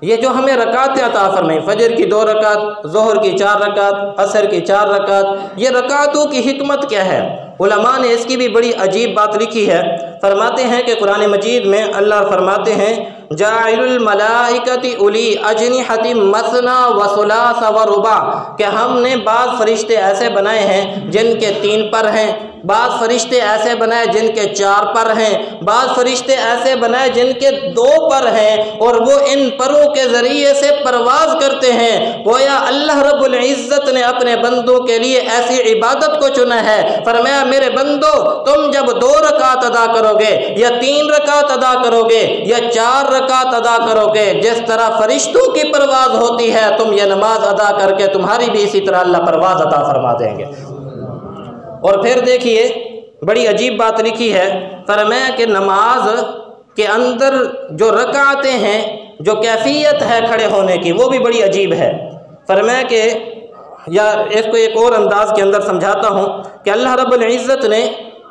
ये जो हमें रकातें अता फरमाई, फजर की 2 रकात, ज़ोहर की 4 रकात, असर की 4 रकात, ये रकातों की हिकमत क्या है? उलमा ने इसकी भी बड़ी अजीब बात लिखी है। फरमाते हैं कि कुरान मजीद में अल्लाह फरमाते हैं जाइलुल मलाइकति उली अजनिहति मसना व सुलास व रुबा, कि हमने बाज़ फरिश्ते ऐसे बनाए हैं जिनके 3 पर हैं, बाज़ फरिश्ते ऐसे बनाए जिनके 4 पर हैं, बाज़ फरिश्ते ऐसे बनाए जिनके 2 पर हैं और वो इन परों के ज़रिए से परवाज़ करते हैं। गोया अल्लाह रब्बुल इज़्ज़त ने अपने बंदों के लिए ऐसी इबादत को चुना है। फरमाया मेरे बंदो तुम जब 2 रकात अदा करोगे या 3 रकात अदा करोगे या 4 रकात अदा करोगे, जिस तरह फरिश्तों की परवाज़ होती है तुम ये नमाज अदा करके तुम्हारी भी इसी तरह अल्लाह परवाज़ अता फरमा देंगे। और फिर देखिए बड़ी अजीब बात लिखी है, फरमाया कि नमाज के अंदर जो रकातें हैं, जो कैफियत है खड़े होने की वो भी बड़ी अजीब है। फरमाया कि या इसको एक और अंदाज के अंदर समझाता हूँ कि अल्लाह रब्बुल इज़्ज़त ने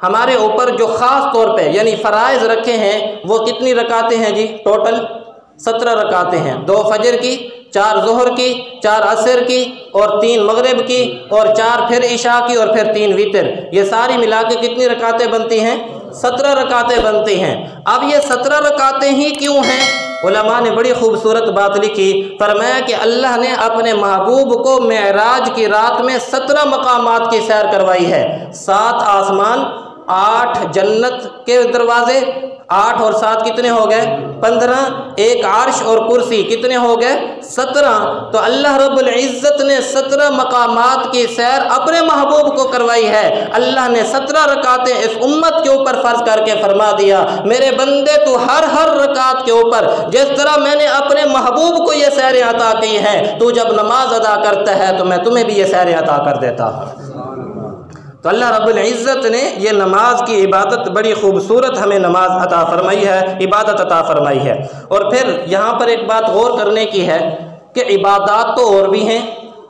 हमारे ऊपर जो ख़ास तौर पे यानी फ़राइज़ रखे हैं वो कितनी रकातें हैं जी? टोटल 17 रकातें हैं। 2 फजर की, 4 ज़ोहर की, 4 असर की और 3 मगरिब की और 4 फिर इशा की और फिर 3 वितर। ये सारी मिला के कितनी रकातें बनती हैं? 17 रकातें बनती हैं। अब ये 17 रकातें ही क्यों हैं? उलमा ने बड़ी खूबसूरत बात लिखी। फरमाया कि अल्लाह ने अपने महबूब को मेराज की रात में 17 मकामात की सैर करवाई है। 7 आसमान, 8 जन्नत के दरवाजे, 8 और 7 कितने हो गए? 15, एक आर्श और कुर्सी कितने हो गए? 17। तो अल्लाह रब्बुल इज़्ज़त ने 17 मकामात की सैर अपने महबूब को करवाई है। अल्लाह ने 17 रकातें इस उम्मत के ऊपर फ़र्ज करके फरमा दिया मेरे बंदे तू हर रकात के ऊपर जिस तरह मैंने अपने महबूब को ये सैरें अता की हैं, तू जब नमाज अदा करता है तो मैं तुम्हें भी ये सैरें अता कर देता हूँ। तो अल्लाह रब्बुल इज़्ज़त ने ये नमाज की इबादत बड़ी खूबसूरत हमें नमाज अता फरमाई है, इबादत अता फरमाई है। और फिर यहाँ पर एक बात गौर करने की है कि इबादत तो और भी हैं,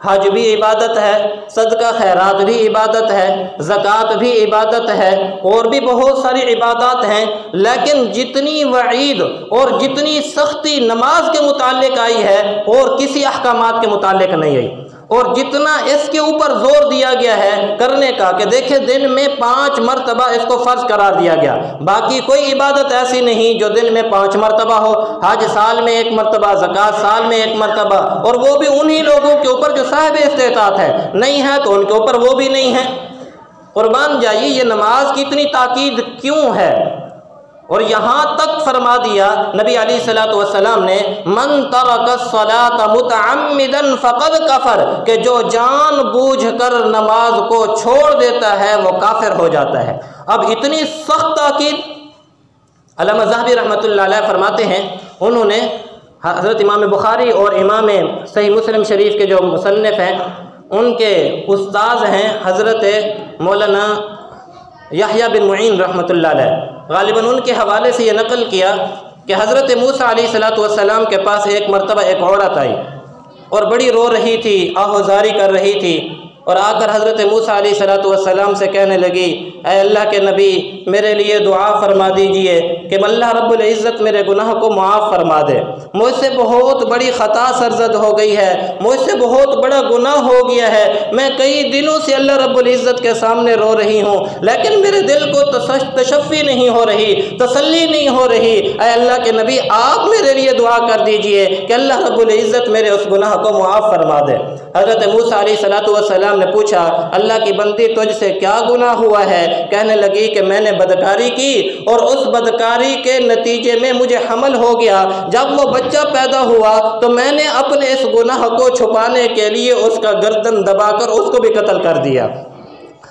हज भी इबादत है, सदका खैरात भी इबादत है, ज़कात भी इबादत है और भी बहुत सारी इबादत हैं। लेकिन जितनी वईद और जितनी सख्ती नमाज के मुताल्लिक आई है और किसी अहकामात के मुताल्लिक नहीं आई, और जितना इसके ऊपर जोर दिया गया है करने का कि देखे दिन में 5 मरतबा इसको फ़र्ज करार दिया गया। बाकी कोई इबादत ऐसी नहीं जो दिन में 5 मरतबा हो। हज साल में 1 मरतबा, ज़कात साल में 1 मरतबा, और वो भी उन्हीं लोगों के ऊपर जो साहिब इस्तेताअत है। नहीं है तो उनके ऊपर वो भी नहीं है। कुर्बान जाइए ये नमाज की इतनी ताकीद क्यों है? और यहाँ तक फरमा दिया नबी अलैहिस्सलातु वस्सलाम ने मन तरकस्सलात मुतअम्मिदन फ़क़द कफ़र, कि जो जान बूझ कर नमाज को छोड़ देता है वो काफिर हो जाता है। अब इतनी सख्त ताकीद अल्लामा ज़हबी रहमतुल्लाह अलैह फरमाते हैं, उन्होंने हज़रत इमाम बुखारी और इमाम सही मुस्लिम शरीफ के जो मुसन्निफ़ हैं उनके उस्ताद हैं हज़रत मौलाना यहया बिन मुईन रहमतुल्लाह अलैह, गालिबन उनके हवाले से ये नकल किया कि हज़रत मूसा अलैहिस्सलातु वस्सलाम के पास एक मरतबा एक औरत आई और बड़ी रो रही थी, आहोज़ारी कर रही थी, और आकर हज़रत मूसा अलैहिस्सलातु वस्सलाम से कहने लगी ऐ अल्लाह के नबी मेरे लिए दुआ फरमा दीजिए कि अल्लाह रब्बुल इज़्ज़त मेरे गुनाह को माफ़ फरमा दे, मुझसे बहुत बड़ी ख़ता सरजद हो गई है, मुझसे बहुत बड़ा गुनाह हो गया है, मैं कई दिनों से अल्लाह रब्बुल इज़्ज़त के सामने रो रही हूँ, लेकिन मेरे दिल को तशफ़ी नहीं हो रही, तसल्ली नहीं हो रही। ऐ अल्लाह के नबी, आप मेरे लिए दुआ कर दीजिए कि अल्लाह रब्बुल इज़्ज़त मेरे उस गुनाह को मुआफ़ फरमा दे। हज़रत मूसा अलैहिस्सलातु वस्सलाम ने पूछा, अल्लाह की बंदी तुझसे क्या गुनाह हुआ है? कहने लगी कि मैंने बदकारी की और उस बदकारी के नतीजे में मुझे हमल हो गया। जब वो बच्चा पैदा हुआ तो मैंने अपने इस गुनाह को छुपाने के लिए उसका गर्दन दबाकर उसको भी कत्ल कर दिया।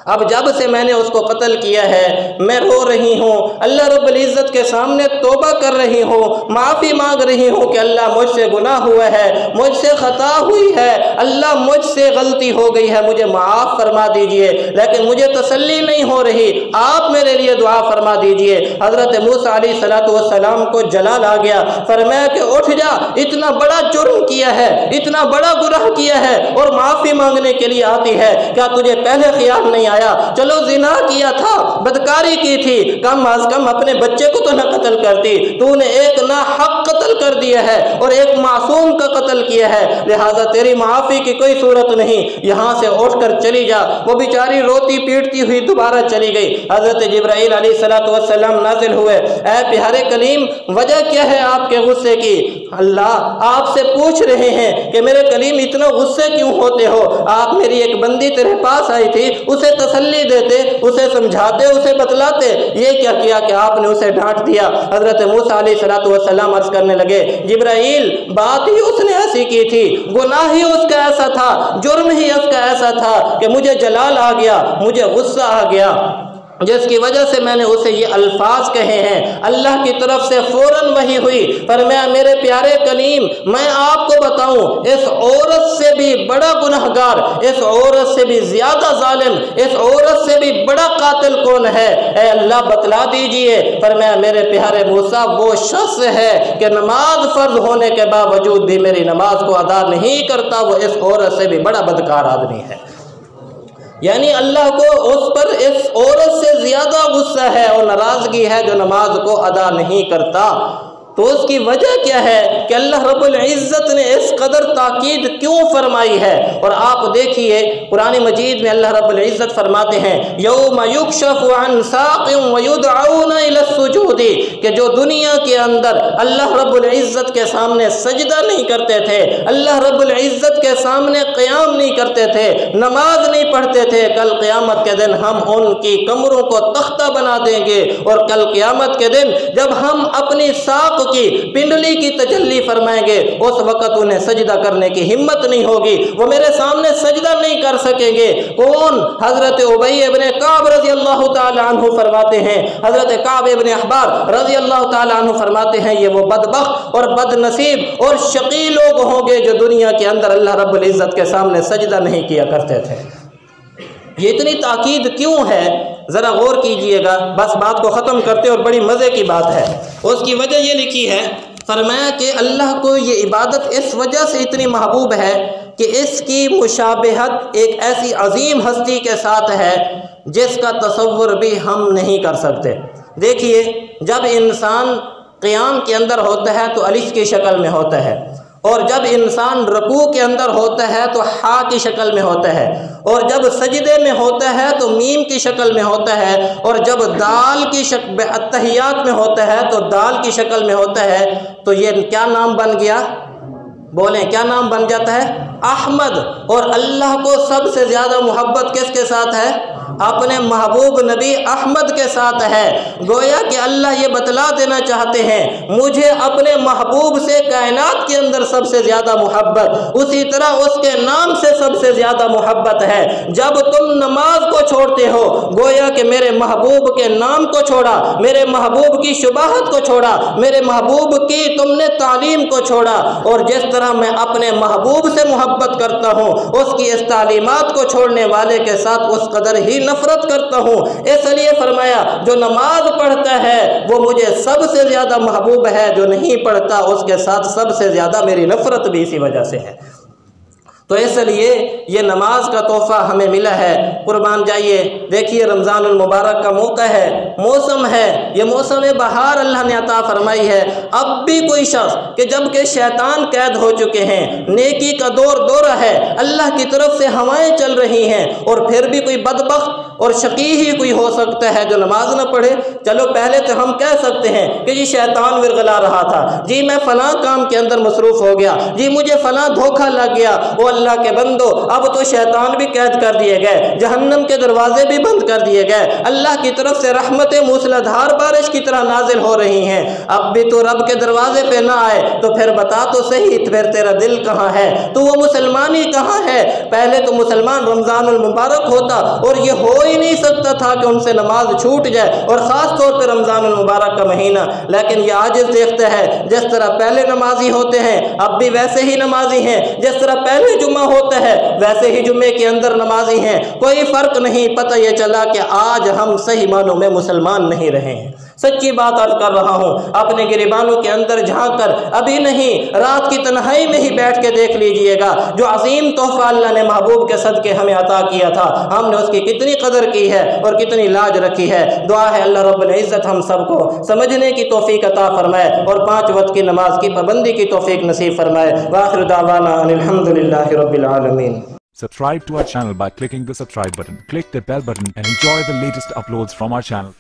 अब जब से मैंने उसको कत्ल किया है मैं रो रही हूँ, अल्लाह रब्बुल इज़्ज़त के सामने तौबा कर रही हूँ, माफ़ी मांग रही हूँ कि अल्लाह मुझसे गुनाह हुआ है, मुझसे ख़ता हुई है, अल्लाह मुझसे गलती हो गई है, मुझे माफ़ फरमा दीजिए। लेकिन मुझे तसल्ली नहीं हो रही, आप मेरे लिए दुआ फरमा दीजिए। हज़रत मूसा अलैहिस्सलातु वस्सलाम को जलाल आ गया, फरमाया कि उठ जा, इतना बड़ा जुर्म किया है, इतना बड़ा गुनाह किया है और माफ़ी मांगने के लिए आती है, क्या तुझे पहले ख्याल नहीं आया? चलो जिना किया था, बदकारी की थी, कम अज कम अपने बच्चे को तो न कत्ल करती, तूने एक ना हक कत्ल कर दिया है और एक मासूम का कत्ल किया है, लिहाजा तेरी माफ़ी की कोई सूरत नहीं, यहाँ से उठकर चली जा। वो बेचारी रोती पीटती हुई दोबारा चली गई। हज़रत जिब्राइल अलैहिस्सलातु वस्सलाम नाज़िल हुए, ऐ प्यारे कलीम, वजह क्या है आपके गुस्से की? अल्लाह आपसे पूछ रहे हैं कि मेरे कलीम इतना गुस्से क्यों होते हो? आप मेरी एक बंदी तेरे पास आई थी, उसे तसल्ली देते, उसे समझाते, उसे बतलाते, ये क्या किया कि आपने उसे डांट दिया। हज़रत मूसा अलैहिस्सलातु वस्सलाम अर्ज़ करने लगे, जिब्राइल, बात ही उसने ऐसी की थी, गुनाह ही उसका ऐसा था, जुर्म ही उसका ऐसा था कि मुझे जलाल आ गया, मुझे गुस्सा आ गया, जिसकी वजह से मैंने उसे ये अल्फाज कहे हैं। अल्लाह की तरफ से फ़ौरन वही हुई, पर मैं मेरे प्यारे कलीम, मैं आपको बताऊं, इस औरत से भी बड़ा गुनहगार, इस औरत से भी ज़्यादा जालिम, इस औरत से भी बड़ा कातिल कौन है? ऐ अल्लाह बतला दीजिए। पर मैं मेरे प्यारे मूसा, वो शख्स है कि नमाज फ़र्ज होने के बावजूद भी मेरी नमाज को अदा नहीं करता, वो इस औरत से भी बड़ा बदकार आदमी है। यानी अल्लाह को उस पर इस औरत से ज़्यादा गुस्सा है और नाराज़गी है जो नमाज को अदा नहीं करता। तो उसकी वजह क्या है कि अल्लाह रब्बुल इज़्ज़त ने इस कदर ताकीद क्यों फरमाई है? और आप देखिए कुरान मजीद में अल्लाह रब्बुल इज़्ज़त फरमाते हैं, यौम युक्शफ़ु अन साक़िन व युदअऊना इला सुजूदी, कि जो दुनिया के अंदर अल्लाह रब्बुल इज़्ज़त के सामने सजदा नहीं करते थे, अल्लाह रब्बुल इज़्ज़त के सामने क़याम नहीं करते थे, नमाज नहीं पढ़ते थे, कल क़यामत के दिन हम उनकी कमरों को तख्ता बना देंगे और कल क़यामत के दिन जब हम अपनी साक़ की पिंडली की तजल्ली फरमाएंगे, उस वक़्त उन्हें सजदा करने की हिम्मत नहीं होगी, वो मेरे सामने सजदा नहीं कर सकेंगे। कौन? हज़रत उबई इब्न काब रज़ी अल्लाह ताला अन्हु फरमाते हैं, हज़रत काब इब्न अहबार रज़ी अल्लाह ताला अन्हु फरमाते हैं, ये वो बदबख्त और बदनसीब और शकी लोग होंगे जो दुनिया के अंदर अल्लाह रब्बुल इज़्ज़त के सामने सजदा नहीं किया करते थे। ये इतनी ताकीद क्यों है? ज़रा गौर कीजिएगा, बस बात को ख़त्म करते और बड़ी मज़े की बात है। उसकी वजह ये लिखी है, फरमाया कि अल्लाह को ये इबादत इस वजह से इतनी महबूब है कि इसकी मुशाबहत एक ऐसी अजीम हस्ती के साथ है जिसका तसव्वुर भी हम नहीं कर सकते। देखिए, जब इंसान क़याम के अंदर होता है तो अलिफ की शक्ल में होता है, और जब इंसान रुकू के अंदर होता है तो हा की शक्ल में होता है, और जब सजदे में होता है तो मीम की शक्ल में होता है, और जब दाल की शक्ल अत्तहियात में होता है तो दाल की शक्ल में होता है। तो ये क्या नाम बन गया? बोलें, क्या नाम बन जाता है? अहमद। और अल्लाह को सबसे ज़्यादा मोहब्बत किसके साथ है? अपने महबूब नबी अहमद के साथ है। गोया कि अल्लाह ये बतला देना चाहते हैं, मुझे अपने महबूब से कायनात के अंदर सबसे ज़्यादा मोहब्बत, उसी तरह उसके नाम से सबसे ज़्यादा मोहब्बत है। जब तुम नमाज को छोड़ते हो, गोया कि मेरे महबूब के नाम को छोड़ा, मेरे महबूब की शुबाहत को छोड़ा, मेरे महबूब की तुमने तालीम को छोड़ा। और जिस तरह मैं अपने महबूब से मोहब्बत करता हूँ, उसकी इस तालीमात को छोड़ने वाले के साथ उस कदर ही नफरत करता हूँ। इसलिए फरमाया, जो नमाज पढ़ता है वो मुझे सबसे ज़्यादा महबूब है, जो नहीं पढ़ता उसके साथ सबसे ज़्यादा मेरी नफरत भी इसी वजह से है। तो इसलिए ये नमाज का तोहफ़ा हमें मिला है। कुर्बान जाइए, देखिए रमज़ानुल मुबारक का मौका है, मौसम है, ये मौसम बहार अल्लाह ने अता फरमाई है। अब भी कोई शख्स कि जब के शैतान कैद हो चुके हैं, नेकी का दौरा है, अल्लाह की तरफ से हवाएं चल रही हैं, और फिर भी कोई बदबख्त और शकी ही कोई हो सकता है जो नमाज न पढ़े। चलो पहले तो हम कह सकते हैं कि जी शैतान विरगला रहा था, जी मैं फ़लाँ काम के अंदर मसरूफ़ हो गया, जी मुझे फ़लाँ धोखा लग गया। वो अल्लाह के बंदो, अब तो शैतान भी कैद कर दिए गए, जहन्नम के दरवाजे भी बंद कर दिए गए, अल्लाह की तरफ से रहमतें मूसलाधार बारिश की तरह नाजिल हो रही हैं। अब भी तो रब के दरवाजे पे ना आए तो फिर बता तो सही, फिर तेरा दिल कहाँ है, तो वो मुसलमानी कहाँ है। पहले तो मुसलमान रमज़ानुल मुबारक होता और ये हो ही नहीं सकता था कि उनसे नमाज छूट जाए, और ख़ास तौर पर रमज़ानुल मुबारक का महीना। लेकिन ये आजिज़ देखते हैं, जिस तरह पहले नमाजी होते हैं अब भी वैसे ही नमाजी हैं, जिस तरह पहले जुम्मा होता है वैसे ही जुम्मे के अंदर नमाजी हैं, कोई फ़र्क नहीं। पता ये चला कि आज हम सही मानों में मुसलमान नहीं रहे हैं। सच्ची बात अर्ज कर रहा हूँ, अपने गिरबानों के अंदर झांक कर, अभी नहीं रात की तन्हाई में ही बैठ के देख लीजिएगा, जो अजीम तोहफ़ा अल्लाह ने महबूब के सदके हमें अता किया था, हमने उसकी कितनी कदर की है और कितनी लाज रखी है। दुआ है अल्लाह रब्बुल इज़्ज़त हम सबको समझने की तौफीक अता फरमाए और 5 वक्त की नमाज की पाबंदी की तौफीक नसीब फरमाए। वाखिर दावाना अनिल हम्दुलिल्लाहि रब्बिल आलमीन। Subscribe to our channel by clicking the subscribe button. Click the bell button and enjoy the latest uploads from our channel.